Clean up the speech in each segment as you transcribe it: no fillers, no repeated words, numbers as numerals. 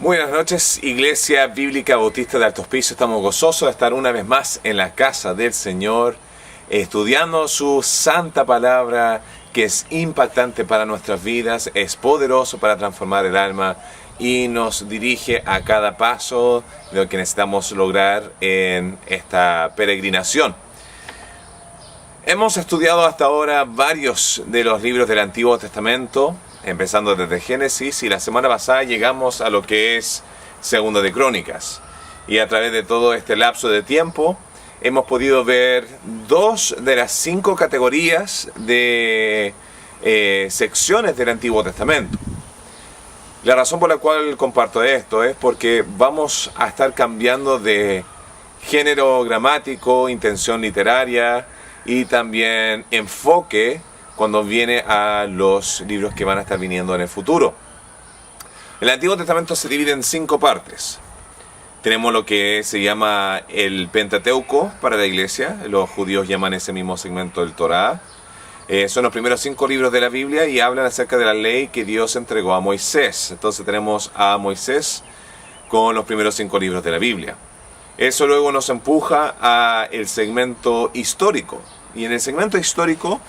Buenas noches, Iglesia Bíblica Bautista de Alto Hospicio. Estamos gozosos de estar una vez más en la casa del Señor, estudiando su santa palabra, que es impactante para nuestras vidas, es poderoso para transformar el alma y nos dirige a cada paso de lo que necesitamos lograr en esta peregrinación. Hemos estudiado hasta ahora varios de los libros del Antiguo Testamento, empezando desde Génesis, y la semana pasada llegamos a lo que es Segunda de Crónicas. Y a través de todo este lapso de tiempo hemos podido ver dos de las 5 categorías de secciones del Antiguo Testamento. La razón por la cual comparto esto es porque vamos a estar cambiando de género gramático, intención literaria y también enfoque cuando viene a los libros que van a estar viniendo en el futuro. El Antiguo Testamento se divide en 5 partes. Tenemos lo que se llama el Pentateuco para la iglesia. Los judíos llaman ese mismo segmento el Torá. Son los primeros 5 libros de la Biblia y hablan acerca de la ley que Dios entregó a Moisés. Entonces tenemos a Moisés con los primeros 5 libros de la Biblia. Eso luego nos empuja a el segmento histórico. Y en el segmento histórico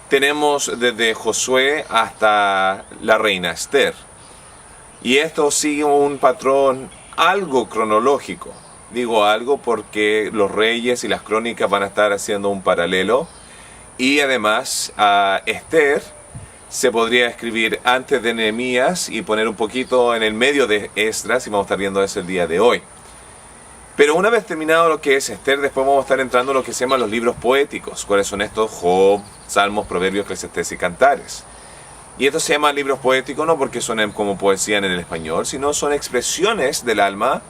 tenemos desde Josué hasta la reina Esther. Y esto sigue un patrón algo cronológico. Digo algo porque los reyes y las crónicas van a estar haciendo un paralelo. Y además a Esther se podría escribir antes de Nehemías y poner un poquito en el medio de Esdras, y vamos a estar viendo eso el día de hoy. Pero una vez terminado lo que es Esther, después vamos a estar entrando en lo que se llaman los libros poéticos. ¿Cuáles son estos? Job, Salmos, Proverbios, Eclesiastés y Cantares. Y estos se llaman libros poéticos no porque suenen como poesía en el español, sino son expresiones del alma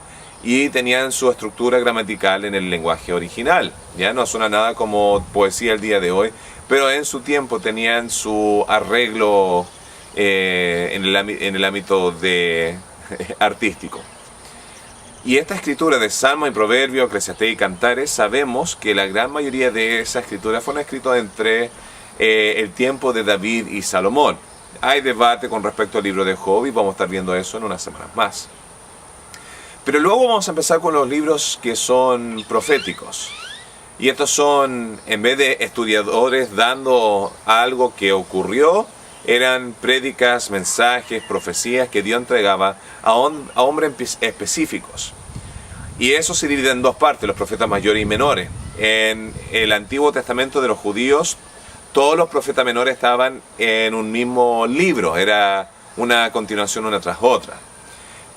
y tenían su estructura gramatical en el lenguaje original. Ya no suena nada como poesía el día de hoy, pero en su tiempo tenían su arreglo en el ámbito artístico. Y esta escritura de Salmo y Proverbio, Eclesiastés y Cantares, sabemos que la gran mayoría de esas escrituras fueron escritas entre el tiempo de David y Salomón. Hay debate con respecto al libro de Job y vamos a estar viendo eso en unas semanas más. Pero luego vamos a empezar con los libros que son proféticos. Y estos son, en vez de estudiadores dando algo que ocurrió, eran prédicas, mensajes, profecías que Dios entregaba a hombres específicos. Y eso se divide en 2 partes, los profetas mayores y menores. En el Antiguo Testamento de los judíos, todos los profetas menores estaban en un mismo libro, era una continuación una tras otra.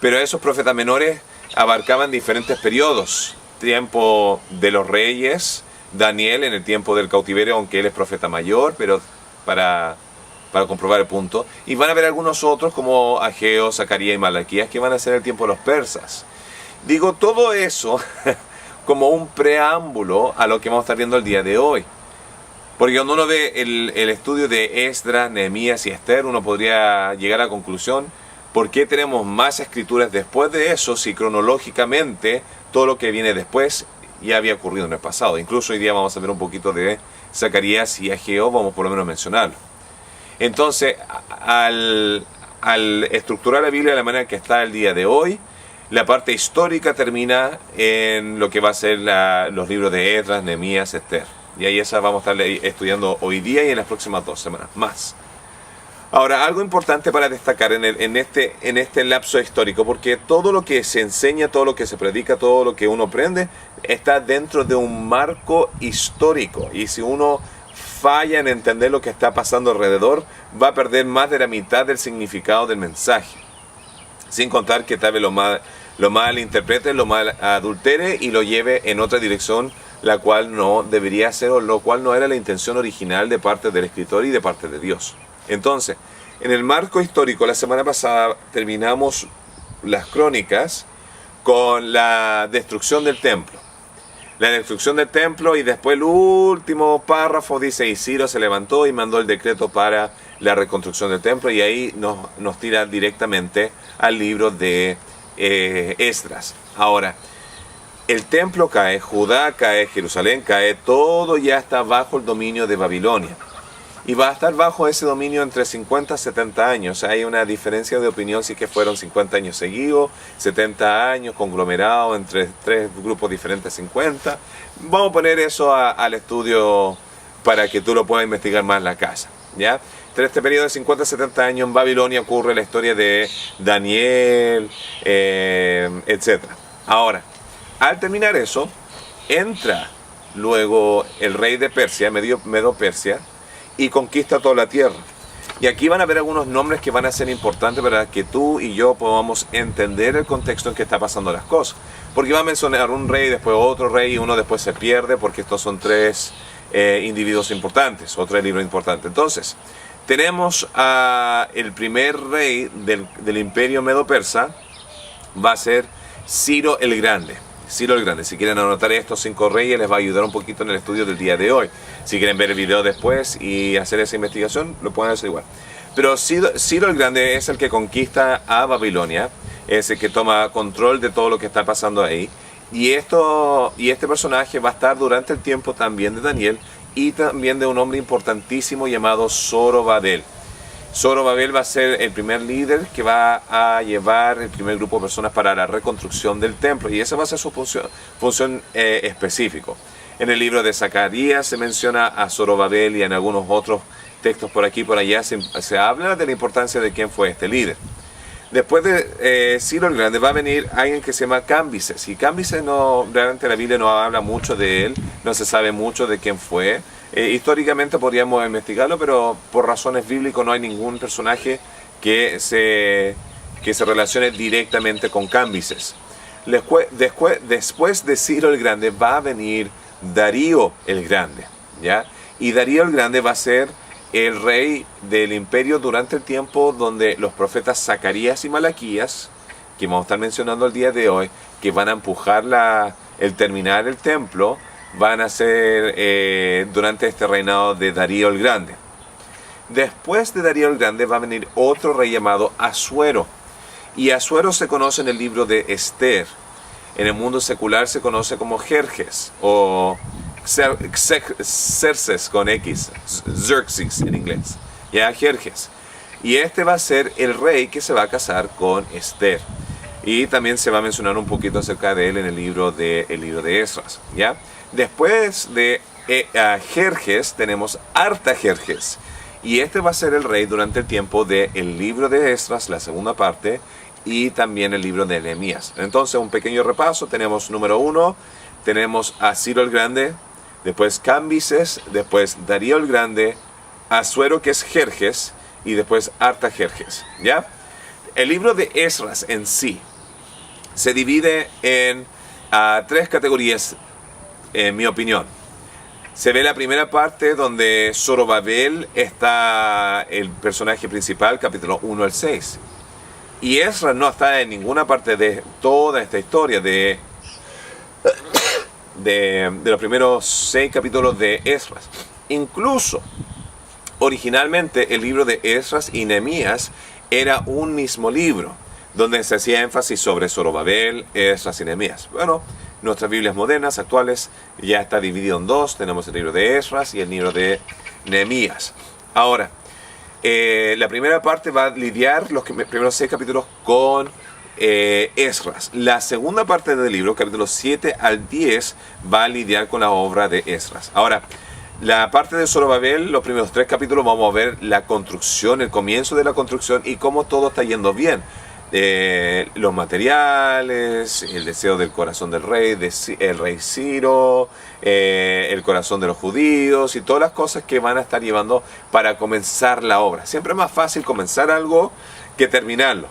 Pero esos profetas menores abarcaban diferentes periodos. Tiempo de los reyes, Daniel en el tiempo del cautiverio, aunque él es profeta mayor, pero para comprobar el punto. Y van a haber algunos otros como Ageo, Zacarías y Malaquías que van a ser el tiempo de los persas. Digo todo eso como un preámbulo a lo que vamos a estar viendo el día de hoy. Porque cuando uno ve el estudio de Esdras, Nehemías y Esther, uno podría llegar a la conclusión: ¿por qué tenemos más escrituras después de eso si cronológicamente todo lo que viene después ya había ocurrido en el pasado? Incluso hoy día vamos a ver un poquito de Zacarías y Ageo, vamos por lo menos a mencionarlo. Entonces, al estructurar la Biblia de la manera que está el día de hoy, la parte histórica termina en lo que va a ser los libros de Esdras, Nehemías, Esther. Y ahí esa vamos a estar estudiando hoy día y en las próximas 2 semanas más. Ahora, algo importante para destacar en este lapso histórico, porque todo lo que se enseña, todo lo que se predica, todo lo que uno aprende, está dentro de un marco histórico. Y si uno falla en entender lo que está pasando alrededor, va a perder más de la mitad del significado del mensaje. Sin contar que tal vez lo mal interprete, lo mal adultere y lo lleve en otra dirección, la cual no debería ser, o lo cual no era la intención original de parte del escritor y de parte de Dios. Entonces, en el marco histórico, la semana pasada terminamos las crónicas con la destrucción del templo. La destrucción del templo, y después el último párrafo dice: y Ciro se levantó y mandó el decreto para la reconstrucción del templo, y ahí nos tira directamente al libro de Esdras. Ahora, el templo cae, Judá cae, Jerusalén cae, todo ya está bajo el dominio de Babilonia. y va a estar bajo ese dominio entre 50 y 70 años. Hay una diferencia de opinión si que fueron 50 años seguidos, 70 años conglomerados entre tres grupos diferentes, 50. Vamos a poner eso al estudio para que tú lo puedas investigar más en la casa, ¿ya? Entre este periodo de 50 a 70 años en Babilonia ocurre la historia de Daniel, etc. Ahora, al terminar eso, entra luego el rey de Persia, Medo-Persia, y conquista toda la tierra. Y aquí van a ver algunos nombres que van a ser importantes para que tú y yo podamos entender el contexto en que está pasando las cosas. Porque va a mencionar un rey, después otro rey, y uno después se pierde, porque estos son tres individuos importantes, otro libro importante. Entonces, tenemos el primer rey del imperio Medo-Persa, va a ser Ciro el Grande. Ciro el Grande. Si quieren anotar estos 5 reyes, les va a ayudar un poquito en el estudio del día de hoy. Si quieren ver el video después y hacer esa investigación, lo pueden hacer igual. Pero Ciro el Grande es el que conquista a Babilonia, es el que toma control de todo lo que está pasando ahí. Y este personaje va a estar durante el tiempo también de Daniel y también de un hombre importantísimo llamado Zorobabel. Zorobabel va a ser el primer líder que va a llevar el primer grupo de personas para la reconstrucción del templo, y esa va a ser su función específica. En el libro de Zacarías se menciona a Zorobabel, y en algunos otros textos por aquí y por allá se habla de la importancia de quién fue este líder. Después de Ciro el Grande va a venir alguien que se llama Cambises, y Cambises realmente la Biblia no habla mucho de él, no se sabe mucho de quién fue. Históricamente podríamos investigarlo, pero por razones bíblicas no hay ningún personaje que se relacione directamente con Cambises. Después de Ciro el Grande va a venir Darío el Grande, ¿ya? Y Darío el Grande va a ser el rey del imperio durante el tiempo donde los profetas Zacarías y Malaquías, que vamos a estar mencionando el día de hoy, que van a empujar el terminar el templo, van a ser durante este reinado de Darío el Grande. Después de Darío el Grande va a venir otro rey llamado Asuero. Y Asuero se conoce en el libro de Esther. En el mundo secular se conoce como Jerjes o Xerxes con X, Xerxes en inglés, ya, Jerjes. Y este va a ser el rey que se va a casar con Esther. Y también se va a mencionar un poquito acerca de él en el libro de Esdras, ¿ya? Después de Jerjes tenemos Artajerjes. Y este va a ser el rey durante el tiempo del libro de Esdras, la segunda parte, y también el libro de Nehemías. Entonces, un pequeño repaso. Tenemos número 1, tenemos a Ciro el Grande, después Cambises, después Darío el Grande, Asuero, que es Jerjes, y después Artajerjes, ¿ya? El libro de Esdras en sí se divide en 3 categorías, en mi opinión. Se ve la primera parte donde Zorobabel está el personaje principal, capítulo 1 al 6. Y Esdras no está en ninguna parte de toda esta historia de los primeros 6 capítulos de Esdras. Incluso, originalmente el libro de Esdras y Nehemías era un mismo libro, donde se hacía énfasis sobre Zorobabel, Esdras y Nehemías. Bueno, nuestras Biblias modernas, actuales, ya está dividido en 2. Tenemos el libro de Esdras y el libro de Nehemías. Ahora, la primera parte va a lidiar los primeros 6 capítulos con Esdras. La segunda parte del libro, capítulos 7 al 10, va a lidiar con la obra de Esdras. Ahora, la parte de Zorobabel, los primeros 3 capítulos, vamos a ver la construcción, el comienzo de la construcción y cómo todo está yendo bien. Los materiales, el deseo del corazón del rey, el rey Ciro, el corazón de los judíos y todas las cosas que van a estar llevando para comenzar la obra. Siempre es más fácil comenzar algo que terminarlo.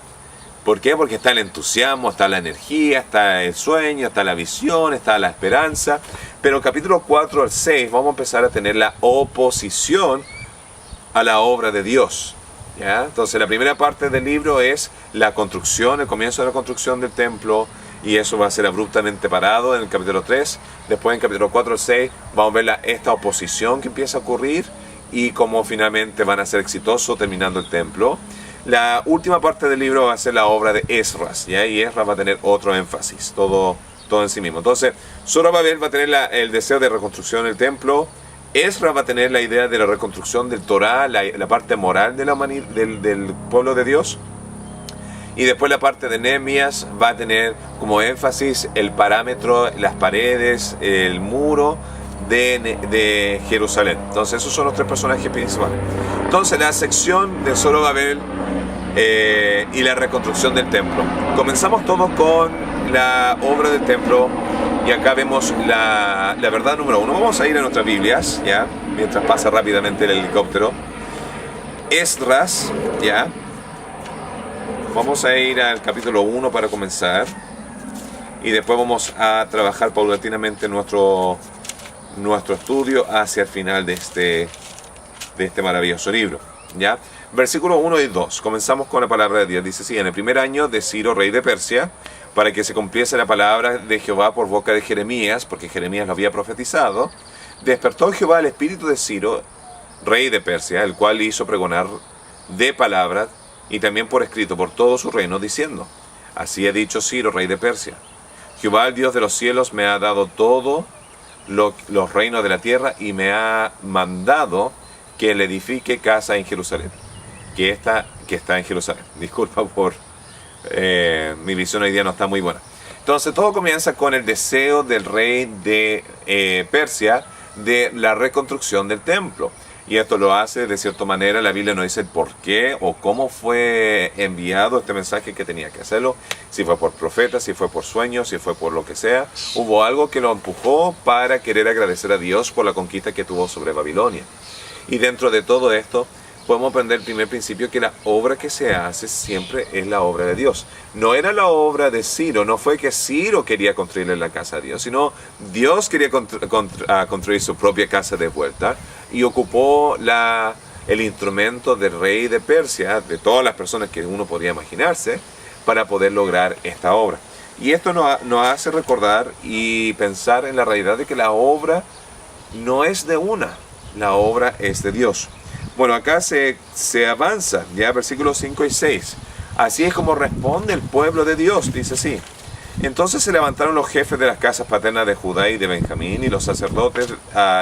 ¿Por qué? Porque está el entusiasmo, está la energía, está el sueño, está la visión, está la esperanza. Pero capítulo 4 al 6 vamos a empezar a tener la oposición a la obra de Dios. ¿Ya? Entonces la primera parte del libro es la construcción, el comienzo de la construcción del templo, y eso va a ser abruptamente parado en el capítulo 3. Después en capítulo 4 al 6 vamos a ver esta oposición que empieza a ocurrir y cómo finalmente van a ser exitosos terminando el templo. La última parte del libro va a ser la obra de Esdras, ¿ya? Y Esdras va a tener otro énfasis, todo en sí mismo. Entonces Zorobabel va a tener el deseo de reconstrucción del templo. Ezra va a tener la idea de la reconstrucción del Torá, la parte moral de la del pueblo de Dios. Y después la parte de Nehemías va a tener como énfasis el parámetro, las paredes, el muro de Jerusalén. Entonces esos son los tres personajes principales. Entonces la sección de Zorobabel y la reconstrucción del templo. Comenzamos todos con la obra del templo y acá vemos la verdad número uno. Vamos a ir a nuestras Biblias, ¿ya? Mientras pasa rápidamente el helicóptero. Esdras, ¿ya? Vamos a ir al capítulo 1 para comenzar y después vamos a trabajar paulatinamente nuestro estudio hacia el final de este maravilloso libro, ¿ya? Versículos 1 y 2. Comenzamos con la palabra de Dios. Dice así: en el primer año de Ciro, rey de Persia, para que se cumpliese la palabra de Jehová por boca de Jeremías, porque Jeremías lo había profetizado, despertó Jehová el espíritu de Ciro, rey de Persia, el cual hizo pregonar de palabra y también por escrito por todo su reino, diciendo: así ha dicho Ciro, rey de Persia: Jehová, el Dios de los cielos, me ha dado todo los reinos de la tierra y me ha mandado que le edifique casa en Jerusalén, que está en Jerusalén. Disculpa por mi visión hoy día no está muy buena. Entonces todo comienza con el deseo del rey de Persia de la reconstrucción del templo. Y esto lo hace de cierta manera. La Biblia no dice el por qué o cómo fue enviado este mensaje que tenía que hacerlo. Si fue por profeta, si fue por sueños, si fue por lo que sea. Hubo algo que lo empujó para querer agradecer a Dios por la conquista que tuvo sobre Babilonia. Y dentro de todo esto podemos aprender el primer principio, que la obra que se hace siempre es la obra de Dios. No era la obra de Ciro, no fue que Ciro quería construirle la casa a Dios, sino Dios quería construir su propia casa de vuelta y ocupó el instrumento del rey de Persia, de todas las personas que uno podría imaginarse, para poder lograr esta obra. Y esto nos hace recordar y pensar en la realidad de que la obra no es de una, la obra es de Dios. Bueno, acá se avanza, ya versículos 5 y 6. Así es como responde el pueblo de Dios, dice así: entonces se levantaron los jefes de las casas paternas de Judá y de Benjamín, y los sacerdotes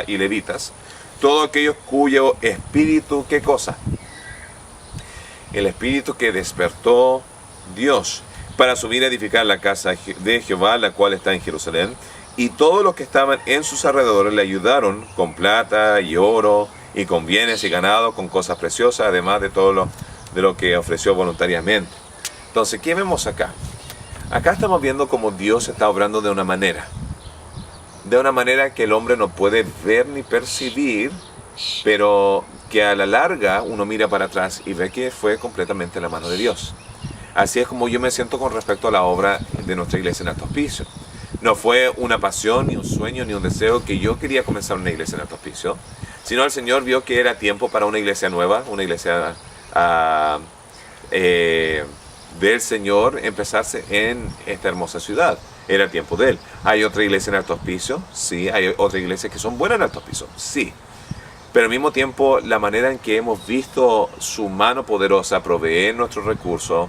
y levitas, todos aquellos cuyo espíritu, ¿qué cosa? El espíritu que despertó Dios para subir a edificar la casa de Jehová, la cual está en Jerusalén, y todos los que estaban en sus alrededores le ayudaron con plata y oro, y con bienes y ganado, con cosas preciosas, además de todo lo que ofreció voluntariamente. Entonces, ¿qué vemos acá? Acá estamos viendo cómo Dios está obrando de una manera que el hombre no puede ver ni percibir, pero que a la larga uno mira para atrás y ve que fue completamente la mano de Dios. Así es como yo me siento con respecto a la obra de nuestra iglesia en Alto Hospicio. No fue una pasión, ni un sueño, ni un deseo que yo quería comenzar una iglesia en Alto Hospicio, sino el Señor vio que era tiempo para una iglesia nueva, una iglesia del Señor empezarse en esta hermosa ciudad. Era tiempo de Él. ¿Hay otra iglesia en Alto Hospicio? Sí. ¿Hay otras iglesias que son buenas en Alto Hospicio? Sí. Pero al mismo tiempo, la manera en que hemos visto su mano poderosa proveer nuestros recursos,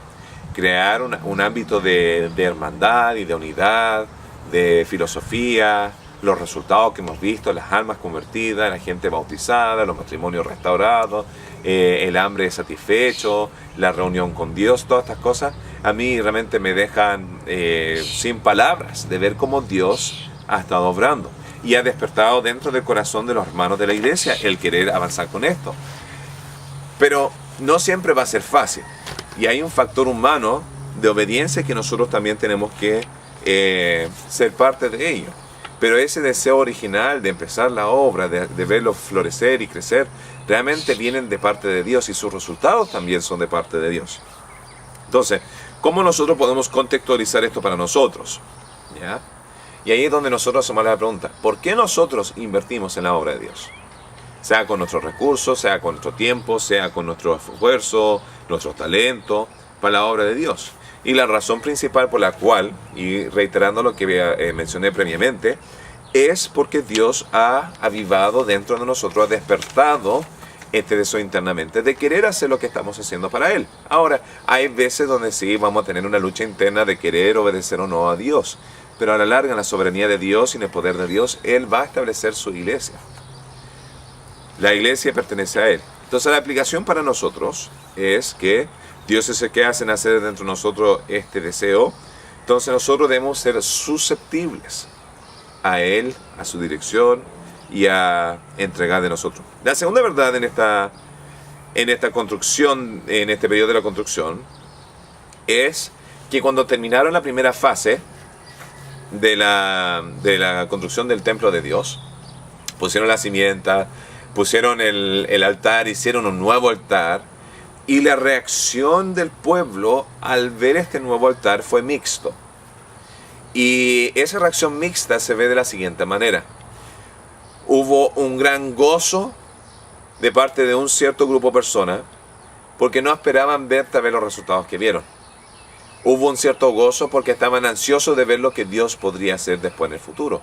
crear un ámbito de hermandad y de unidad, de filosofía, los resultados que hemos visto, las almas convertidas, la gente bautizada, los matrimonios restaurados, el hambre satisfecho, la reunión con Dios, todas estas cosas, a mí realmente me dejan sin palabras de ver cómo Dios ha estado obrando y ha despertado dentro del corazón de los hermanos de la iglesia el querer avanzar con esto. Pero no siempre va a ser fácil, y hay un factor humano de obediencia que nosotros también tenemos que ser parte de ello. Pero ese deseo original de empezar la obra, de verlo florecer y crecer, realmente vienen de parte de Dios, y sus resultados también son de parte de Dios. Entonces, ¿cómo nosotros podemos contextualizar esto para nosotros? ¿Ya? Y ahí es donde nosotros hacemos la pregunta: ¿por qué nosotros invertimos en la obra de Dios? Sea con nuestros recursos, sea con nuestro tiempo, sea con nuestro esfuerzo, nuestros talentos, para la obra de Dios. Y la razón principal por la cual, y reiterando lo que mencioné previamente, es porque Dios ha avivado dentro de nosotros, ha despertado este deseo internamente de querer hacer lo que estamos haciendo para Él. Ahora, hay veces donde sí vamos a tener una lucha interna de querer obedecer o no a Dios, pero a la larga, en la soberanía de Dios y en el poder de Dios, Él va a establecer su iglesia. La iglesia pertenece a Él. Entonces la aplicación para nosotros es que Dios es el que hace nacer dentro de nosotros este deseo. Entonces nosotros debemos ser susceptibles a Él, a su dirección y a entregar de nosotros. La segunda verdad en esta construcción, en este periodo de la construcción, es que cuando terminaron la primera fase de la construcción del templo de Dios, pusieron la cimienta, pusieron el altar, hicieron un nuevo altar, y la reacción del pueblo al ver este nuevo altar fue mixto. Y esa reacción mixta se ve de la siguiente manera. Hubo un gran gozo de parte de un cierto grupo de personas porque no esperaban ver tal vez los resultados que vieron. Hubo un cierto gozo porque estaban ansiosos de ver lo que Dios podría hacer después en el futuro.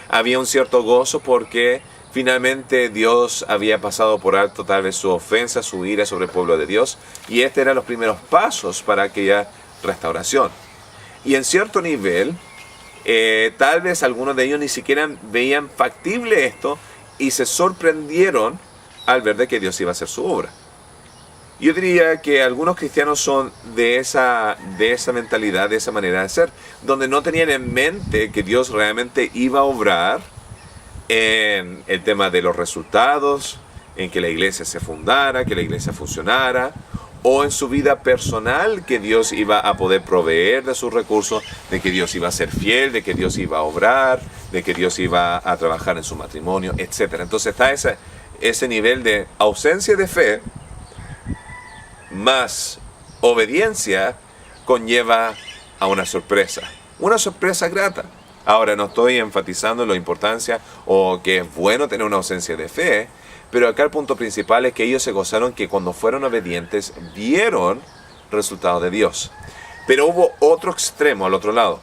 Había un cierto gozo porque finalmente Dios había pasado por alto tal vez su ofensa, su ira sobre el pueblo de Dios, y estos eran los primeros pasos para aquella restauración. Y en cierto nivel, tal vez algunos de ellos ni siquiera veían factible esto y se sorprendieron al ver de que Dios iba a hacer su obra. Yo diría que algunos cristianos son de esa mentalidad, de esa manera de ser, donde no tenían en mente que Dios realmente iba a obrar en el tema de los resultados, en que la iglesia se fundara, que la iglesia funcionara, o en su vida personal, que Dios iba a poder proveer de sus recursos, de que Dios iba a ser fiel, de que Dios iba a obrar, de que Dios iba a trabajar en su matrimonio, etc. Entonces está ese nivel de ausencia de fe más obediencia conlleva a una sorpresa grata. Ahora, no estoy enfatizando la importancia o que es bueno tener una ausencia de fe, pero acá el punto principal es que ellos se gozaron que cuando fueron obedientes vieron resultados de Dios. Pero hubo otro extremo al otro lado.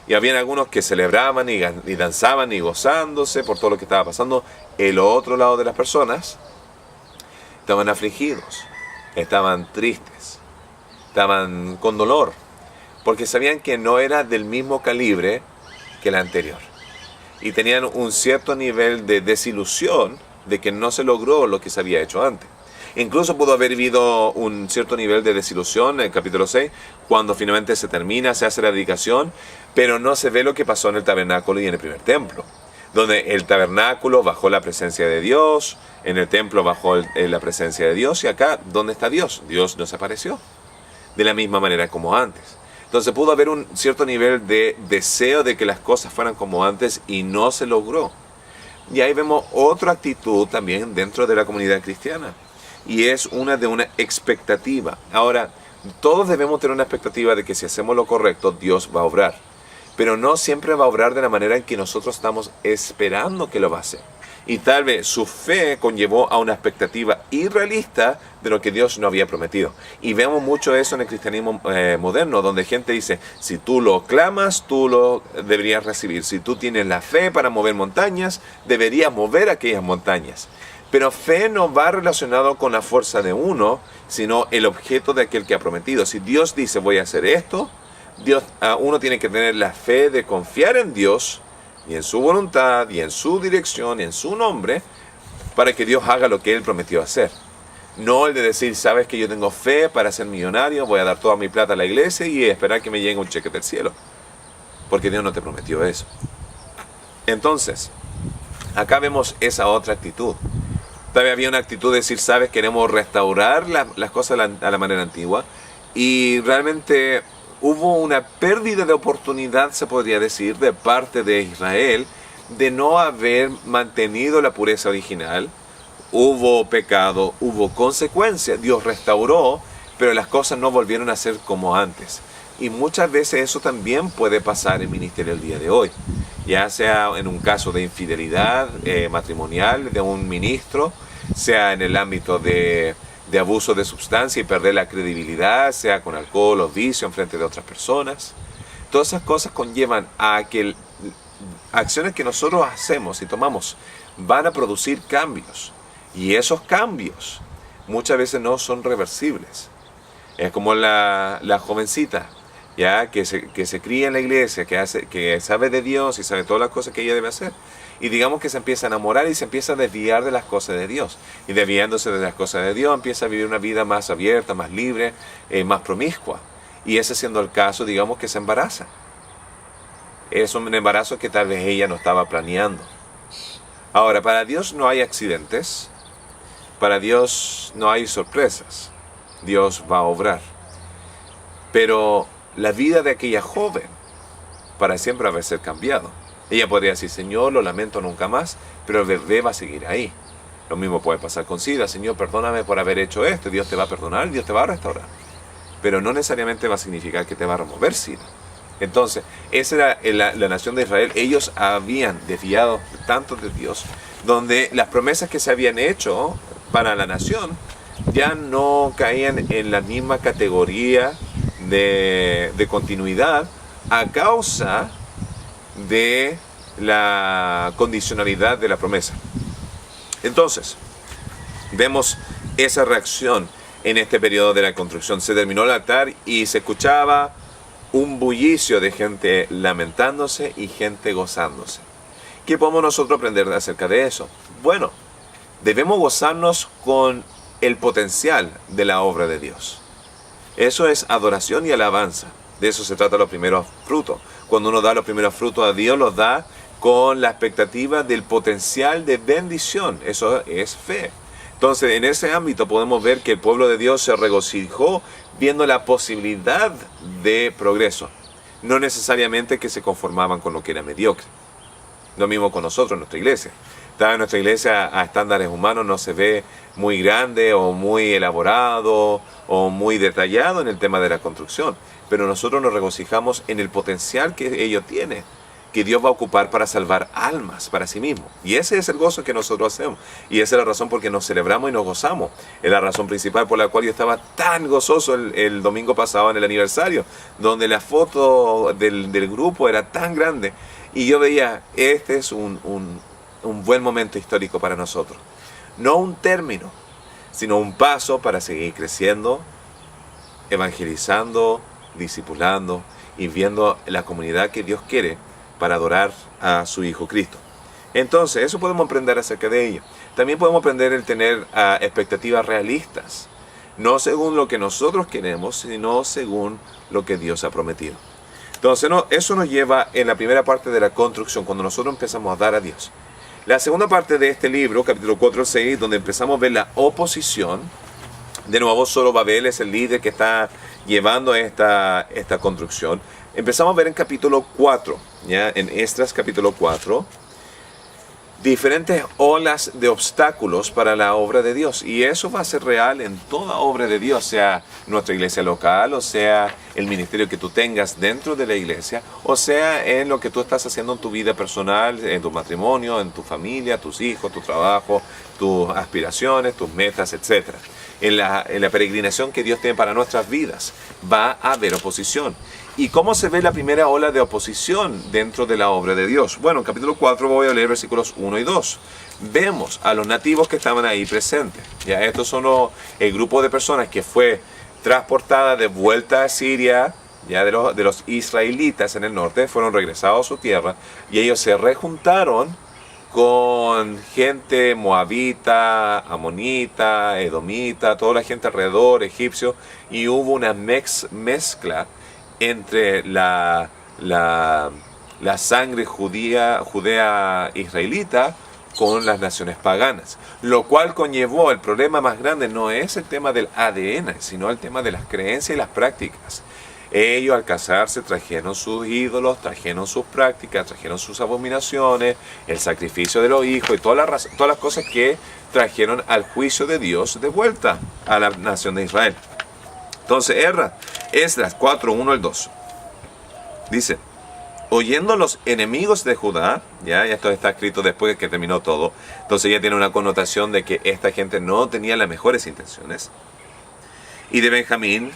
Y habían algunos que celebraban y danzaban y gozándose por todo lo que estaba pasando. El otro lado de las personas estaban afligidos, estaban tristes, estaban con dolor, porque sabían que no era del mismo calibre que la anterior. Y tenían un cierto nivel de desilusión de que no se logró lo que se había hecho antes. Incluso pudo haber habido un cierto nivel de desilusión en el capítulo 6, cuando finalmente se termina, se hace la dedicación, pero no se ve lo que pasó en el tabernáculo y en el primer templo, donde el tabernáculo bajó la presencia de Dios, en el templo bajó la presencia de Dios, y acá, ¿dónde está Dios? Dios no se apareció de la misma manera como antes. Entonces pudo haber un cierto nivel de deseo de que las cosas fueran como antes y no se logró. Y ahí vemos otra actitud también dentro de la comunidad cristiana, y es una de una expectativa. Ahora, todos debemos tener una expectativa de que si hacemos lo correcto, Dios va a obrar. Pero no siempre va a obrar de la manera en que nosotros estamos esperando que lo va a hacer. Y tal vez su fe conllevó a una expectativa irrealista de lo que Dios no había prometido. Y vemos mucho eso en el cristianismo moderno, donde gente dice, si tú lo clamas, tú lo deberías recibir. Si tú tienes la fe para mover montañas, deberías mover aquellas montañas. Pero fe no va relacionado con la fuerza de uno, sino el objeto de aquel que ha prometido. Si Dios dice, voy a hacer esto, uno tiene que tener la fe de confiar en Dios y en su voluntad y en su dirección y en su nombre para que Dios haga lo que Él prometió hacer. No el de decir, sabes que yo tengo fe para ser millonario, voy a dar toda mi plata a la iglesia y esperar que me llegue un cheque del cielo, porque Dios no te prometió eso. Entonces, acá vemos esa otra actitud. Todavía había una actitud de decir, sabes, queremos restaurar las cosas a la manera antigua, y realmente hubo una pérdida de oportunidad, se podría decir, de parte de Israel, de no haber mantenido la pureza original. Hubo pecado, hubo consecuencias. Dios restauró, pero las cosas no volvieron a ser como antes. Y muchas veces eso también puede pasar en el ministerio el día de hoy. Ya sea en un caso de infidelidad matrimonial de un ministro, sea en el ámbito de abuso de sustancia y perder la credibilidad, sea con alcohol o vicio en frente de otras personas. Todas esas cosas conllevan a que acciones que nosotros hacemos y tomamos van a producir cambios. Y esos cambios muchas veces no son reversibles. Es como la jovencita ya que se cría en la iglesia, que sabe de Dios y sabe todas las cosas que ella debe hacer. Y digamos que se empieza a enamorar y se empieza a desviar de las cosas de Dios. Y desviándose de las cosas de Dios, empieza a vivir una vida más abierta, más libre, más promiscua. Y ese siendo el caso, digamos que se embaraza. Es un embarazo que tal vez ella no estaba planeando. Ahora, para Dios no hay accidentes. Para Dios no hay sorpresas. Dios va a obrar. Pero la vida de aquella joven para siempre va a ser cambiado. Ella podría decir, Señor, lo lamento nunca más, pero el bebé va a seguir ahí. Lo mismo puede pasar con SIDA. Señor, perdóname por haber hecho esto. Dios te va a perdonar, Dios te va a restaurar. Pero no necesariamente va a significar que te va a remover SIDA. Entonces, esa era la nación de Israel. Ellos habían desviado tanto de Dios, donde las promesas que se habían hecho para la nación ya no caían en la misma categoría de continuidad a causa de la condicionalidad de la promesa. Entonces, vemos esa reacción en este periodo de la construcción. Se terminó el altar y se escuchaba un bullicio de gente lamentándose y gente gozándose. ¿Qué podemos nosotros aprender acerca de eso? Bueno, debemos gozarnos con el potencial de la obra de Dios. Eso es adoración y alabanza. De eso se trata los primeros frutos. Cuando uno da los primeros frutos a Dios, los da con la expectativa del potencial de bendición. Eso es fe. Entonces, en ese ámbito podemos ver que el pueblo de Dios se regocijó viendo la posibilidad de progreso. No necesariamente que se conformaban con lo que era mediocre. Lo mismo con nosotros en nuestra iglesia. Tal vez nuestra iglesia a estándares humanos no se ve muy grande o muy elaborado o muy detallado en el tema de la construcción. Pero nosotros nos regocijamos en el potencial que ello tiene, que Dios va a ocupar para salvar almas para sí mismo. Y ese es el gozo que nosotros hacemos. Y esa es la razón por que nos celebramos y nos gozamos. Es la razón principal por la cual yo estaba tan gozoso el domingo pasado en el aniversario, donde la foto del grupo era tan grande. Y yo veía, este es un buen momento histórico para nosotros. No un término, sino un paso para seguir creciendo, evangelizando, discipulando y viendo la comunidad que Dios quiere para adorar a su Hijo Cristo. Entonces, eso podemos aprender acerca de ello. También podemos aprender el tener expectativas realistas, no según lo que nosotros queremos, sino según lo que Dios ha prometido. Entonces, eso nos lleva en la primera parte de la construcción, cuando nosotros empezamos a dar a Dios. La segunda parte de este libro, capítulo 4 al 6, donde empezamos a ver la oposición. De nuevo, Zorobabel es el líder que está llevando esta construcción. Empezamos a ver en capítulo 4, ¿ya? En Esdras capítulo 4, diferentes olas de obstáculos para la obra de Dios. Y eso va a ser real en toda obra de Dios, sea nuestra iglesia local, o sea el ministerio que tú tengas dentro de la iglesia, o sea en lo que tú estás haciendo en tu vida personal, en tu matrimonio, en tu familia, tus hijos, tu trabajo, tus aspiraciones, tus metas, etc. En la peregrinación que Dios tiene para nuestras vidas, va a haber oposición. ¿Y cómo se ve la primera ola de oposición dentro de la obra de Dios? Bueno, en capítulo 4 voy a leer versículos 1 y 2. Vemos a los nativos que estaban ahí presentes. Ya, estos son el grupo de personas que fue transportada de vuelta a Siria, ya de los israelitas en el norte, fueron regresados a su tierra y ellos se rejuntaron con gente moabita, amonita, edomita, toda la gente alrededor, egipcio, y hubo una mezcla entre la sangre judea israelita con las naciones paganas, lo cual conllevó, el problema más grande no es el tema del ADN, sino el tema de las creencias y las prácticas. Ellos al casarse trajeron sus ídolos, trajeron sus prácticas, trajeron sus abominaciones, el sacrificio de los hijos y todas las cosas que trajeron al juicio de Dios de vuelta a la nación de Israel. Entonces, Esdras 4, 1 al 2. Dice, oyendo los enemigos de Judá, ya esto está escrito después de que terminó todo, entonces ya tiene una connotación de que esta gente no tenía las mejores intenciones. Y de Benjamín,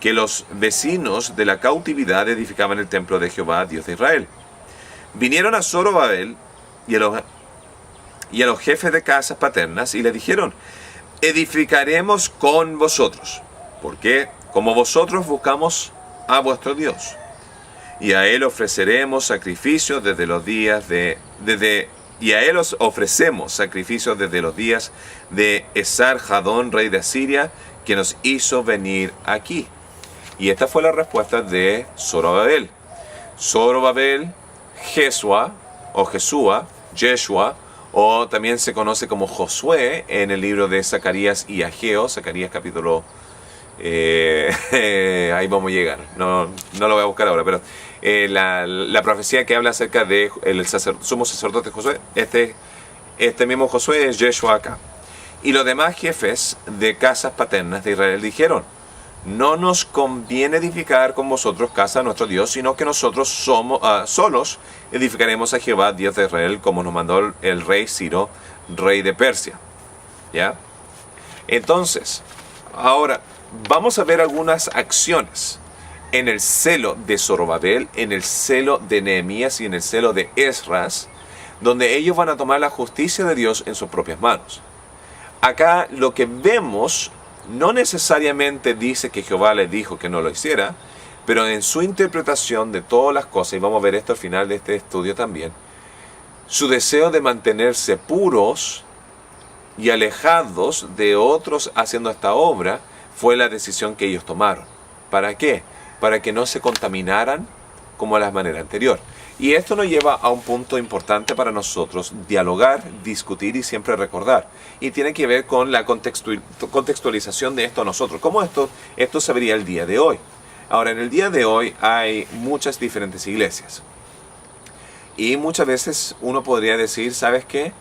que los vecinos de la cautividad edificaban el templo de Jehová, Dios de Israel. Vinieron a Zorobabel y a los jefes de casas paternas y le dijeron, edificaremos con vosotros, porque como vosotros buscamos a vuestro Dios. Y a él ofreceremos sacrificios desde los días de Esar-Hadón, rey de Asiria, que nos hizo venir aquí. Y esta fue la respuesta de Zorobabel. Zorobabel, Jesua, o también se conoce como Josué en el libro de Zacarías y Ageo, Zacarías capítulo... ahí vamos a llegar, no lo voy a buscar ahora, pero la profecía que habla acerca de el sumo sacerdote Josué, este mismo Josué es Yeshua acá. Y los demás jefes de casas paternas de Israel dijeron: no nos conviene edificar con vosotros casa a nuestro Dios, sino que nosotros solos edificaremos a Jehová, Dios de Israel, como nos mandó el rey Ciro, rey de Persia. ¿Ya? Entonces, ahora vamos a ver algunas acciones en el celo de Zorobabel, en el celo de Nehemías y en el celo de Esdras, donde ellos van a tomar la justicia de Dios en sus propias manos. Acá lo que vemos no necesariamente dice que Jehová les dijo que no lo hiciera, pero en su interpretación de todas las cosas, y vamos a ver esto al final de este estudio también, su deseo de mantenerse puros y alejados de otros haciendo esta obra fue la decisión que ellos tomaron. ¿Para qué? Para que no se contaminaran como a la manera anterior. Y esto nos lleva a un punto importante para nosotros: dialogar, discutir y siempre recordar. Y tiene que ver con la contextualización de esto a nosotros. ¿Cómo esto se vería el día de hoy? Ahora, en el día de hoy hay muchas diferentes iglesias. Y muchas veces uno podría decir, ¿sabes qué?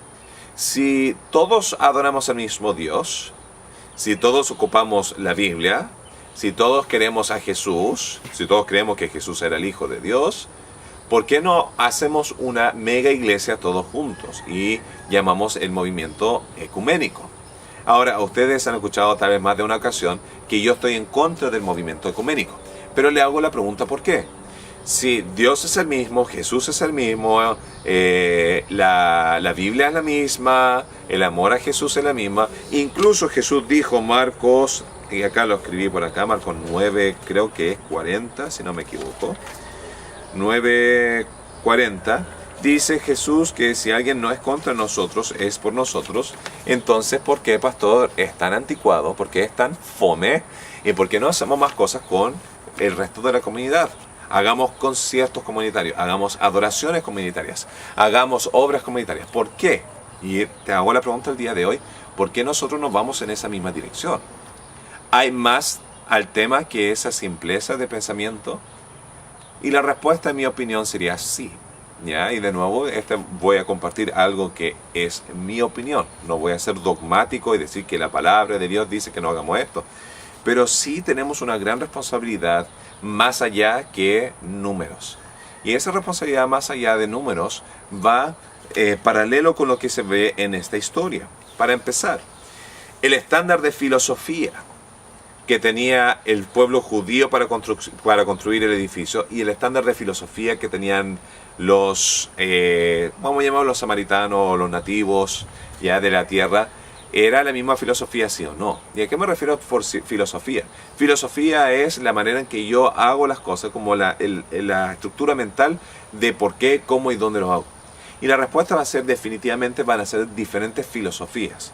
Si todos adoramos al mismo Dios, si todos ocupamos la Biblia, si todos queremos a Jesús, si todos creemos que Jesús era el Hijo de Dios, ¿por qué no hacemos una mega iglesia todos juntos y llamamos el movimiento ecuménico? Ahora, ustedes han escuchado tal vez más de una ocasión que yo estoy en contra del movimiento ecuménico, pero le hago la pregunta ¿por qué? Si Dios es el mismo, Jesús es el mismo, la Biblia es la misma, el amor a Jesús es la misma. Incluso Jesús dijo, Marcos, y acá lo escribí por acá, Marcos 9, creo que es 40, si no me equivoco. 9:40, dice Jesús que si alguien no es contra nosotros, es por nosotros. Entonces, ¿por qué, pastor, es tan anticuado? ¿Por qué es tan fome? ¿Y por qué no hacemos más cosas con el resto de la comunidad? Hagamos conciertos comunitarios, hagamos adoraciones comunitarias, hagamos obras comunitarias. ¿Por qué? Y te hago la pregunta el día de hoy, ¿por qué nosotros no vamos en esa misma dirección? ¿Hay más al tema que esa simpleza de pensamiento? Y la respuesta, en mi opinión, sería sí. ¿Ya? Y de nuevo, voy a compartir algo que es mi opinión. No voy a ser dogmático y decir que la palabra de Dios dice que no hagamos esto. Pero sí tenemos una gran responsabilidad más allá que números. Y esa responsabilidad más allá de números va paralelo con lo que se ve en esta historia. Para empezar, el estándar de filosofía que tenía el pueblo judío para construir el edificio y el estándar de filosofía que tenían los, vamos a llamarlos los samaritanos o los nativos ya de la tierra, ¿era la misma filosofía, sí o no? ¿Y a qué me refiero por filosofía? Filosofía es la manera en que yo hago las cosas, como la estructura mental de por qué, cómo y dónde lo hago. Y la respuesta va a ser definitivamente, van a ser diferentes filosofías.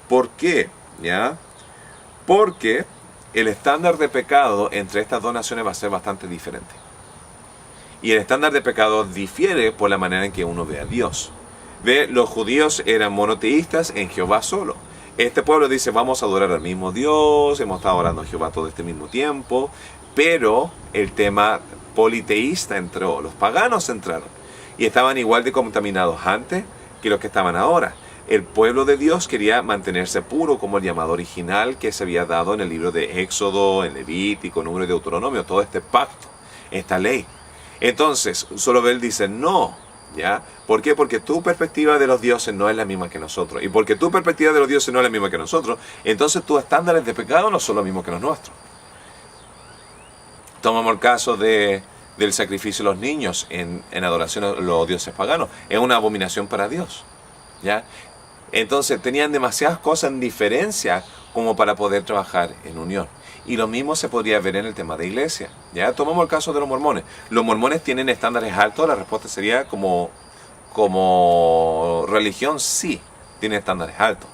¿Por qué? ¿Ya? Porque el estándar de pecado entre estas dos naciones va a ser bastante diferente. Y el estándar de pecado difiere por la manera en que uno ve a Dios. Los judíos eran monoteístas en Jehová solo. Este pueblo dice, vamos a adorar al mismo Dios, hemos estado adorando a Jehová todo este mismo tiempo, pero el tema politeísta entró, los paganos entraron, y estaban igual de contaminados antes que los que estaban ahora. El pueblo de Dios quería mantenerse puro como el llamado original que se había dado en el libro de Éxodo, en Levítico, Número y Deuteronomio, todo este pacto, esta ley. Entonces, Zorobabel dice, no, ¿ya? ¿Por qué? Porque tu perspectiva de los dioses no es la misma que nosotros. Y porque tu perspectiva de los dioses no es la misma que nosotros, entonces tus estándares de pecado no son los mismos que los nuestros. Tomamos el caso del sacrificio de los niños en adoración a los dioses paganos. Es una abominación para Dios, ¿ya? Entonces tenían demasiadas cosas en diferencia como para poder trabajar en unión. Y lo mismo se podría ver en el tema de iglesia. Ya tomamos el caso de los mormones. ¿Los mormones tienen estándares altos? La respuesta sería como religión, sí, tiene estándares altos.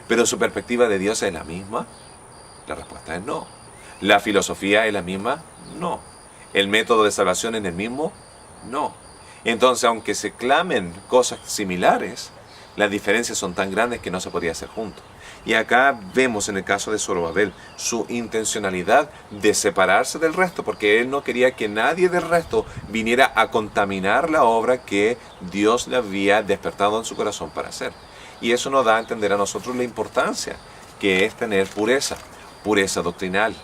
¿Pero su perspectiva de Dios es la misma? La respuesta es no. ¿La filosofía es la misma? No. ¿El método de salvación es el mismo? No. Entonces, aunque se clamen cosas similares, las diferencias son tan grandes que no se podría hacer juntos. Y acá vemos en el caso de Zorobabel su intencionalidad de separarse del resto, porque él no quería que nadie del resto viniera a contaminar la obra que Dios le había despertado en su corazón para hacer. Y eso nos da a entender a nosotros la importancia que es tener pureza, pureza doctrinal,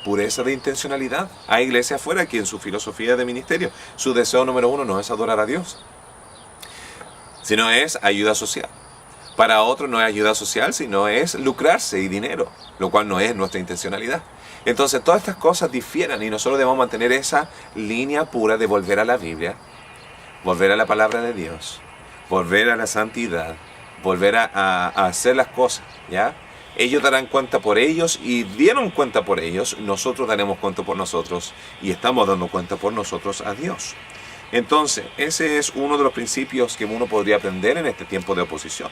pureza de intencionalidad. Hay iglesias afuera que en su filosofía de ministerio, su deseo número uno no es adorar a Dios, sino es ayuda social. Para otros no es ayuda social, sino es lucrarse y dinero, lo cual no es nuestra intencionalidad. Entonces todas estas cosas difieren y nosotros debemos mantener esa línea pura de volver a la Biblia, volver a la palabra de Dios, volver a la santidad, volver a hacer las cosas, ¿ya? Ellos darán cuenta por ellos y dieron cuenta por ellos, nosotros daremos cuenta por nosotros y estamos dando cuenta por nosotros a Dios. Entonces, ese es uno de los principios que uno podría aprender en este tiempo de oposición.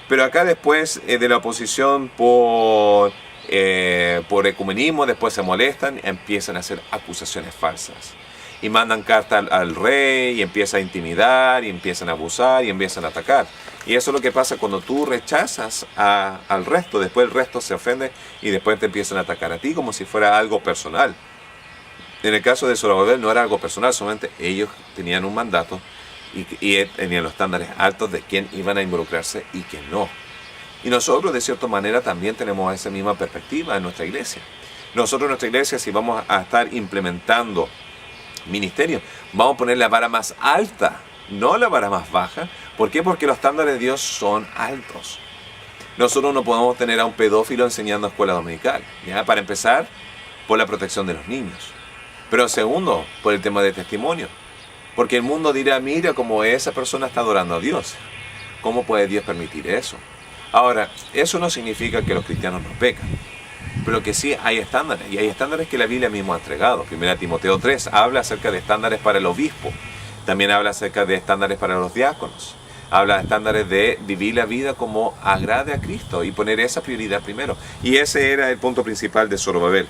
Pero acá después de la oposición por ecumenismo, después se molestan, empiezan a hacer acusaciones falsas. Y mandan cartas al rey, y empiezan a intimidar, y empiezan a abusar, y empiezan a atacar. Y eso es lo que pasa cuando tú rechazas al resto. Después el resto se ofende, y después te empiezan a atacar a ti como si fuera algo personal. En el caso de Zorobabel no era algo personal, solamente ellos tenían un mandato, y tenían los estándares altos de quién iban a involucrarse y quién no. Y nosotros de cierta manera también tenemos esa misma perspectiva en nuestra iglesia. Nosotros en nuestra iglesia, si vamos a estar implementando ministerio, vamos a poner la vara más alta, no la vara más baja. ¿Por qué? Porque los estándares de Dios son altos. Nosotros no podemos tener a un pedófilo enseñando escuela dominical, ¿ya? Para empezar, por la protección de los niños. Pero segundo, por el tema de testimonio. Porque el mundo dirá, mira cómo esa persona está adorando a Dios. ¿Cómo puede Dios permitir eso? Ahora, eso no significa que los cristianos no pecan. Pero que sí hay estándares. Y hay estándares que la Biblia misma ha entregado. 1 Timoteo 3 habla acerca de estándares para el obispo. También habla acerca de estándares para los diáconos. Habla de estándares de vivir la vida como agrade a Cristo y poner esa prioridad primero. Y ese era el punto principal de Zorobabel.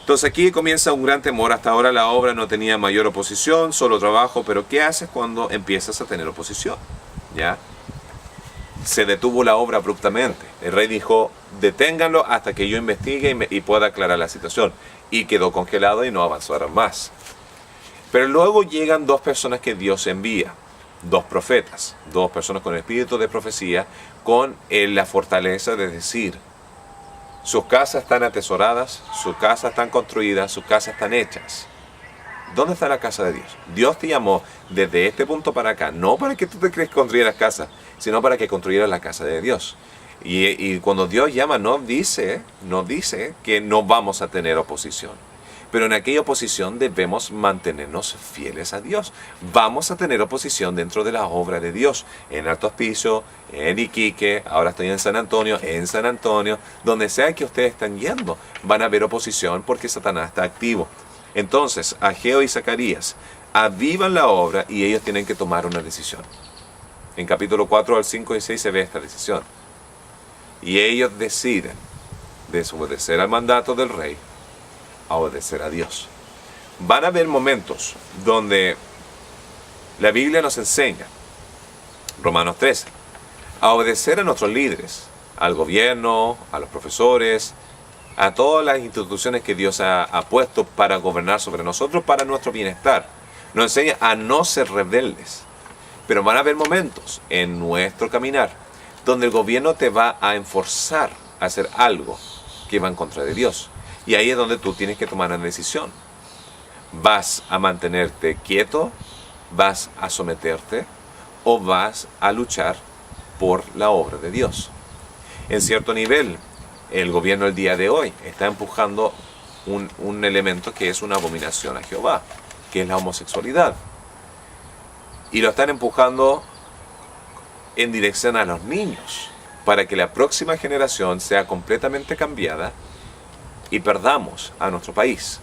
Entonces aquí comienza un gran temor. Hasta ahora la obra no tenía mayor oposición, solo trabajo. Pero ¿qué haces cuando empiezas a tener oposición? ¿Ya? Se detuvo la obra abruptamente. El rey dijo, deténganlo hasta que yo investigue y pueda aclarar la situación. Y quedó congelado y no avanzaron más. Pero luego llegan dos personas que Dios envía. Dos profetas. Dos personas con el espíritu de profecía, con la fortaleza de decir, sus casas están atesoradas, sus casas están construidas, sus casas están hechas. ¿Dónde está la casa de Dios? Dios te llamó desde este punto para acá, no para que tú te crees construyeras casa, sino para que construyeras la casa de Dios. Y cuando Dios llama, no dice que no vamos a tener oposición. Pero en aquella oposición debemos mantenernos fieles a Dios. Vamos a tener oposición dentro de la obra de Dios. En Alto Hospicio, en Iquique, ahora estoy en San Antonio, donde sea que ustedes están yendo, van a haber oposición porque Satanás está activo. Entonces, Ageo y Zacarías avivan la obra y ellos tienen que tomar una decisión. En capítulo 4 al 5 y 6 se ve esta decisión. Y ellos deciden desobedecer al mandato del rey, a obedecer a Dios. Van a haber momentos donde la Biblia nos enseña, Romanos 13, a obedecer a nuestros líderes, al gobierno, a los profesores, a todas las instituciones que Dios ha puesto para gobernar sobre nosotros, para nuestro bienestar. Nos enseña a no ser rebeldes. Pero van a haber momentos en nuestro caminar donde el gobierno te va a enforzar a hacer algo que va en contra de Dios. Y ahí es donde tú tienes que tomar una decisión. ¿Vas a mantenerte quieto? ¿Vas a someterte? ¿O vas a luchar por la obra de Dios? En cierto nivel, el gobierno el día de hoy está empujando un elemento que es una abominación a Jehová, que es la homosexualidad. Y lo están empujando en dirección a los niños. para que la próxima generación sea completamente cambiada y perdamos a nuestro país.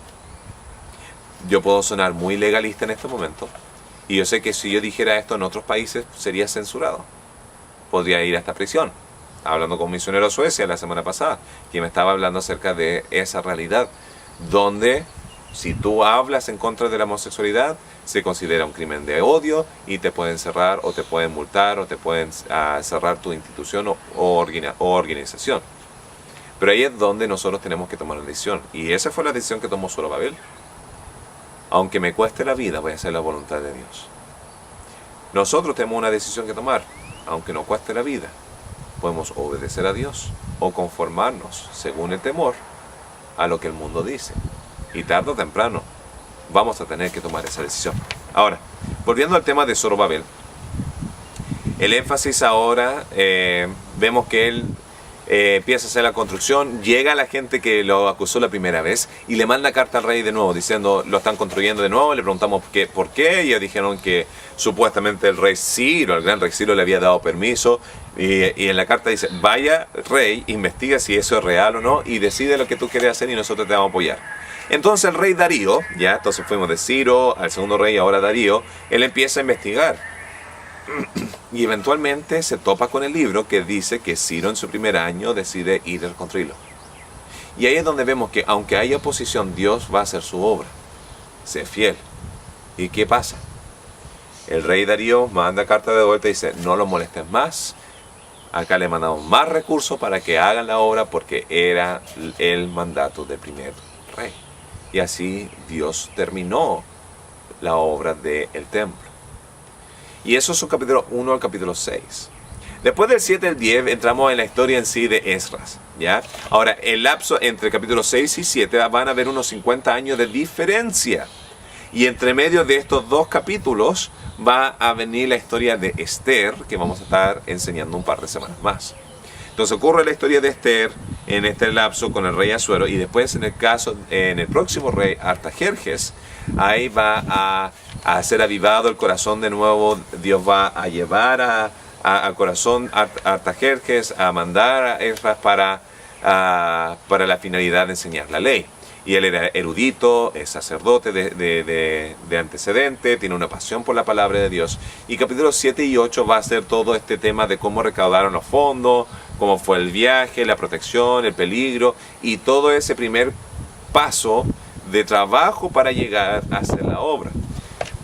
Yo puedo sonar muy legalista en este momento, y yo sé que si yo dijera esto en otros países sería censurado. Podría ir hasta prisión. Hablando con un misionero a Suecia la semana pasada, que me estaba hablando acerca de esa realidad, donde si tú hablas en contra de la homosexualidad, se considera un crimen de odio y te pueden cerrar o te pueden multar o te pueden cerrar tu institución o organización. Pero ahí es donde nosotros tenemos que tomar una decisión. Y esa fue la decisión que tomó Zorobabel. Aunque me cueste la vida, voy a hacer la voluntad de Dios. Nosotros tenemos una decisión que tomar. Aunque nos cueste la vida, podemos obedecer a Dios o conformarnos, según el temor, a lo que el mundo dice. Y tarde o temprano vamos a tener que tomar esa decisión. Ahora, volviendo al tema de Zorobabel, el énfasis ahora, vemos que él empieza a hacer la construcción, llega la gente que lo acusó la primera vez y le manda carta al rey de nuevo diciendo lo están construyendo de nuevo. Le preguntamos por qué y ellos dijeron que supuestamente el rey Ciro, el gran rey Ciro, le había dado permiso y en la carta dice: vaya rey, investiga si eso es real o no y decide lo que tú quieres hacer y nosotros te vamos a apoyar. Entonces el rey Darío, ya entonces fuimos de Ciro al segundo rey, ahora Darío, él empieza a investigar. Y eventualmente se topa con el libro que dice que Ciro en su primer año decide ir a reconstruirlo. Y ahí es donde vemos que aunque haya oposición, Dios va a hacer su obra. Sé fiel. ¿Y qué pasa? El rey Darío manda carta de vuelta y dice: no lo molestes más. Acá le mandamos más recursos para que hagan la obra porque era el mandato del primer rey. Y así Dios terminó la obra del templo. Y eso es su capítulo 1 al capítulo 6. Después del 7 al 10 entramos en la historia en sí de Esdras, ¿ya? Ahora, el lapso entre el capítulo 6 y 7 van a haber unos 50 años de diferencia. Y entre medio de estos dos capítulos va a venir la historia de Esther, que vamos a estar enseñando un par de semanas más. Entonces ocurre la historia de Esther en este lapso con el rey Asuero, y después en el próximo rey Artajerjes, ahí va a ser avivado el corazón de nuevo. Dios va a llevar al corazón Artajerjes a mandar a Esdras para la finalidad de enseñar la ley. Y él era erudito, es sacerdote de antecedente, tiene una pasión por la palabra de Dios. Y capítulos 7 y 8 va a ser todo este tema de cómo recaudaron los fondos, cómo fue el viaje, la protección, el peligro y todo ese primer paso de trabajo para llegar a hacer la obra.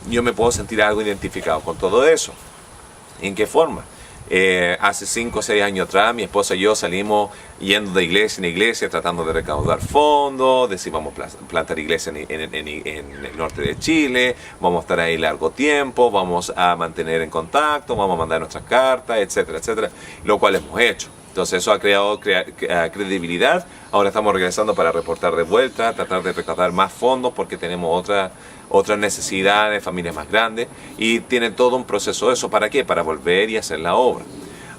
Yo me puedo sentir algo identificado con todo eso. ¿En qué forma? Hace 5 o 6 años atrás, mi esposa y yo salimos yendo de iglesia en iglesia tratando de recaudar fondos, decíamos plantar iglesia en el norte de Chile, vamos a estar ahí largo tiempo, vamos a mantener en contacto, vamos a mandar nuestras cartas, etcétera, etcétera, lo cual hemos hecho. Entonces eso ha creado credibilidad. Ahora estamos regresando para reportar de vuelta, tratar de recaudar más fondos porque tenemos otras necesidades, familias más grandes, y tiene todo un proceso de eso. ¿Para qué? Para volver y hacer la obra.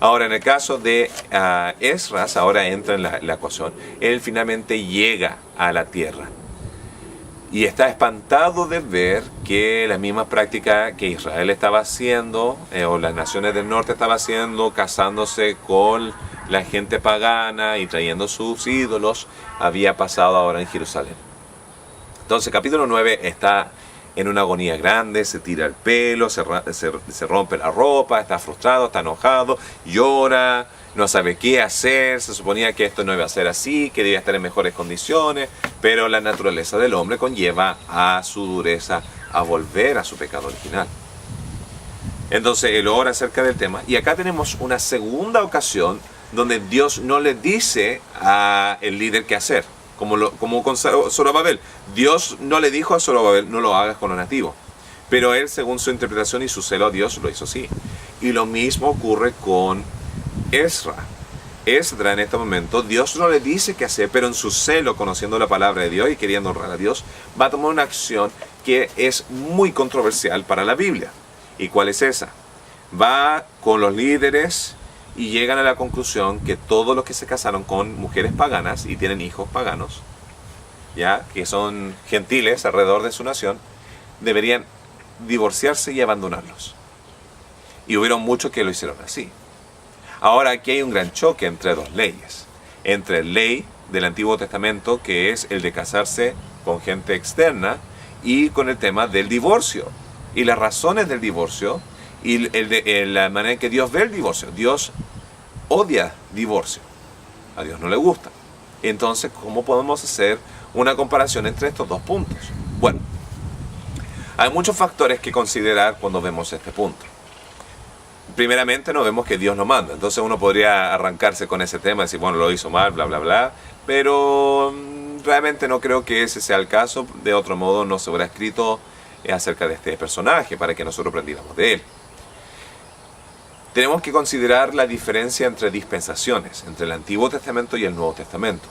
Ahora, en el caso de Esdras, ahora entra en la ecuación. Él finalmente llega a la tierra y está espantado de ver que la misma práctica que Israel estaba haciendo, o las naciones del norte estaban haciendo, casándose con la gente pagana y trayendo sus ídolos, había pasado ahora en Jerusalén. Entonces, capítulo 9 está en una agonía grande, se tira el pelo, se rompe la ropa, está frustrado, está enojado, llora, no sabe qué hacer. Se suponía que esto no iba a ser así, que debía estar en mejores condiciones, pero la naturaleza del hombre conlleva a su dureza a volver a su pecado original. Entonces él ora acerca del tema, y acá tenemos una segunda ocasión donde Dios no le dice al líder qué hacer. Como con Zorobabel. Dios no le dijo a Zorobabel: no lo hagas con los nativos. Pero él, según su interpretación y su celo a Dios, lo hizo así. Y lo mismo ocurre con Esdras. Esdras, en este momento, Dios no le dice qué hacer, pero en su celo, conociendo la palabra de Dios y queriendo honrar a Dios, va a tomar una acción que es muy controversial para la Biblia. ¿Y cuál es esa? Va con los líderes y llegan a la conclusión que todos los que se casaron con mujeres paganas y tienen hijos paganos, ya que son gentiles alrededor de su nación, deberían divorciarse y abandonarlos. Y hubieron muchos que lo hicieron así. Ahora aquí hay un gran choque entre dos leyes. Entre la ley del Antiguo Testamento, que es el de casarse con gente externa, y con el tema del divorcio. Y las razones del divorcio, y la manera en que Dios ve el divorcio. Dios odia divorcio. A Dios no le gusta. Entonces, ¿cómo podemos hacer una comparación entre estos dos puntos? Bueno, hay muchos factores que considerar cuando vemos este punto. Primeramente, no vemos que Dios lo manda. Entonces uno podría arrancarse con ese tema y decir, bueno, lo hizo mal, bla, bla, bla. Pero realmente no creo que ese sea el caso. De otro modo, no se hubiera escrito acerca de este personaje para que nosotros aprendiéramos de él. Tenemos que considerar la diferencia entre dispensaciones, entre el Antiguo Testamento y el Nuevo Testamento.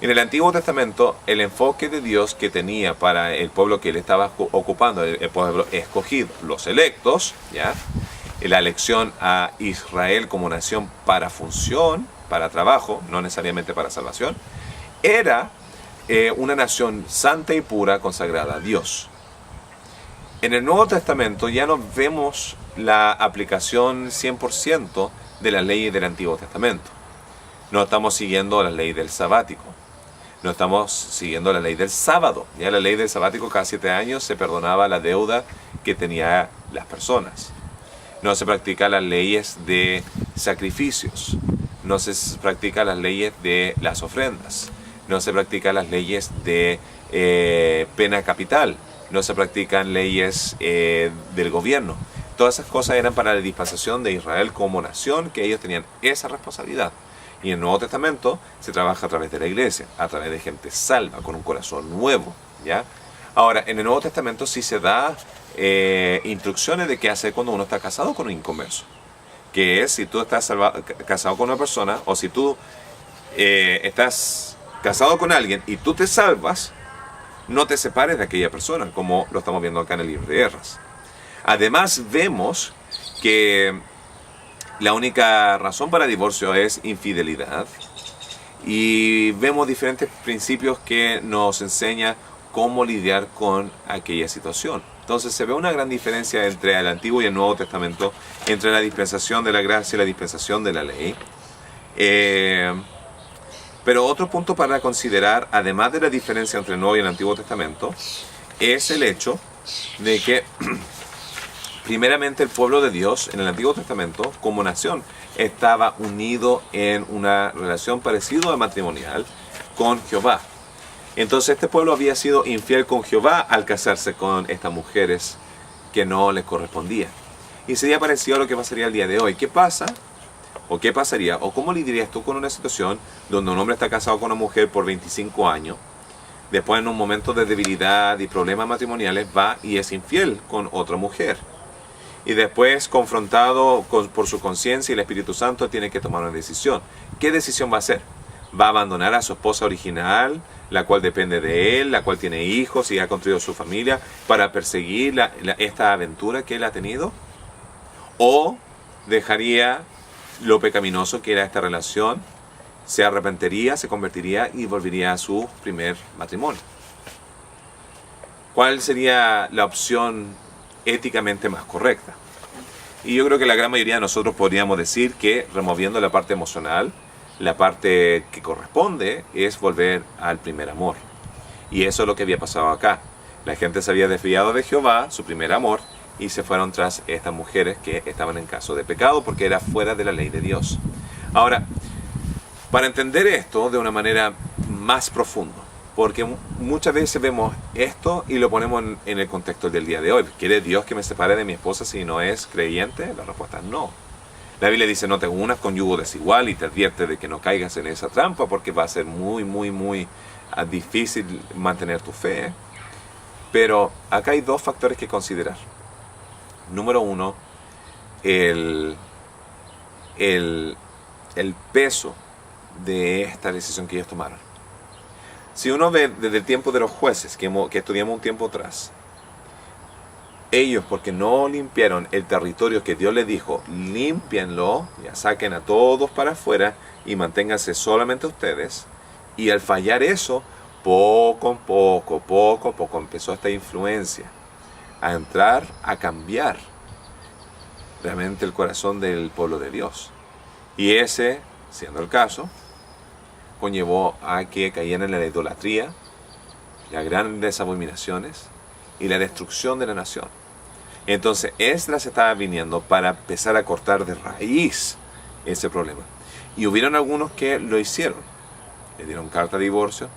En el Antiguo Testamento, el enfoque de Dios que tenía para el pueblo que él estaba ocupando, el pueblo escogido, los electos, ¿ya? La elección a Israel como nación para función, para trabajo, no necesariamente para salvación, era una nación santa y pura consagrada a Dios. En el Nuevo Testamento ya no vemos la aplicación 100% de las leyes del Antiguo Testamento. No estamos siguiendo la ley del sabático. No estamos siguiendo la ley del sábado. Ya la ley del sabático, cada 7 años se perdonaba la deuda que tenían las personas. No se practican las leyes de sacrificios. No se practican las leyes de las ofrendas. No se practican las leyes de pena capital. No se practican leyes del gobierno. Todas esas cosas eran para la dispensación de Israel como nación, que ellos tenían esa responsabilidad. Y en el Nuevo Testamento se trabaja a través de la iglesia, a través de gente salva, con un corazón nuevo, ¿ya? Ahora, en el Nuevo Testamento sí se da instrucciones de qué hacer cuando uno está casado con un inconverso. Que es, si tú estás casado con una persona, o si tú estás casado con alguien y tú te salvas, no te separes de aquella persona, como lo estamos viendo acá en el libro de Esdras. Además, vemos que la única razón para divorcio es infidelidad. Y vemos diferentes principios que nos enseñan cómo lidiar con aquella situación. Entonces se ve una gran diferencia entre el Antiguo y el Nuevo Testamento, entre la dispensación de la gracia y la dispensación de la ley. Pero otro punto para considerar, además de la diferencia entre el Nuevo y el Antiguo Testamento, es el hecho de que primeramente el pueblo de Dios en el Antiguo Testamento como nación estaba unido en una relación parecida a matrimonial con Jehová. Entonces este pueblo había sido infiel con Jehová al casarse con estas mujeres que no les correspondían. Y sería parecido a lo que pasaría el día de hoy. ¿Qué pasa? ¿O qué pasaría? ¿O cómo lidiarías tú con una situación donde un hombre está casado con una mujer por 25 años, después en un momento de debilidad y problemas matrimoniales va y es infiel con otra mujer? Y después, confrontado por su conciencia y el Espíritu Santo, tiene que tomar una decisión. ¿Qué decisión va a hacer? ¿Va a abandonar a su esposa original, la cual depende de él, la cual tiene hijos y ha construido su familia, para perseguir esta aventura que él ha tenido? ¿O dejaría lo pecaminoso que era esta relación, se arrepentiría, se convertiría y volvería a su primer matrimonio? ¿Cuál sería la opción éticamente más correcta? Y yo creo que la gran mayoría de nosotros podríamos decir que, removiendo la parte emocional, la parte que corresponde es volver al primer amor. Y eso es lo que había pasado acá. La gente se había desviado de Jehová, su primer amor, y se fueron tras estas mujeres que estaban en caso de pecado porque era fuera de la ley de Dios. Ahora, para entender esto de una manera más profunda, porque muchas veces vemos esto y lo ponemos en el contexto del día de hoy. ¿Quiere Dios que me separe de mi esposa si no es creyente? La respuesta es no. La Biblia dice no te unas con yugo desigual y te advierte de que no caigas en esa trampa porque va a ser muy difícil mantener tu fe. Pero acá hay dos factores que considerar. Número uno, el peso de esta decisión que ellos tomaron. Si uno ve desde el tiempo de los jueces, que estudiamos un tiempo atrás, ellos, porque no limpiaron el territorio que Dios les dijo, límpienlo, ya saquen a todos para afuera y manténganse solamente ustedes, y al fallar eso, poco a poco empezó esta influencia a entrar, a cambiar realmente el corazón del pueblo de Dios. Y ese, siendo el caso, conllevó a que cayeran en la idolatría, las grandes abominaciones y la destrucción de la nación. Entonces Esdras estaba viniendo para empezar a cortar de raíz ese problema. Y hubieron algunos que lo hicieron. Le dieron carta de divorcio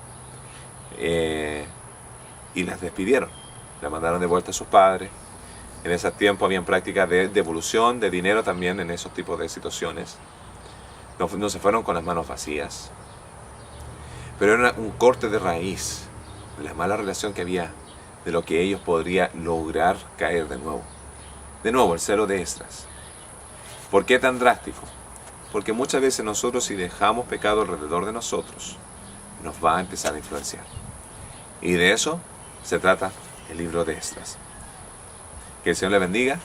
y las despidieron. La mandaron de vuelta a sus padres. En ese tiempo habían prácticas de devolución de dinero también en esos tipos de situaciones. No se fueron con las manos vacías. Pero era un corte de raíz de la mala relación que había, de lo que ellos podrían lograr caer de nuevo. De nuevo, el celo de Esdras. ¿Por qué tan drástico? Porque muchas veces nosotros, si dejamos pecado alrededor de nosotros, nos va a empezar a influenciar. Y de eso se trata el libro de Esdras. Que el Señor le bendiga,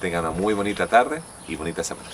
tenga una muy bonita tarde y bonita semana.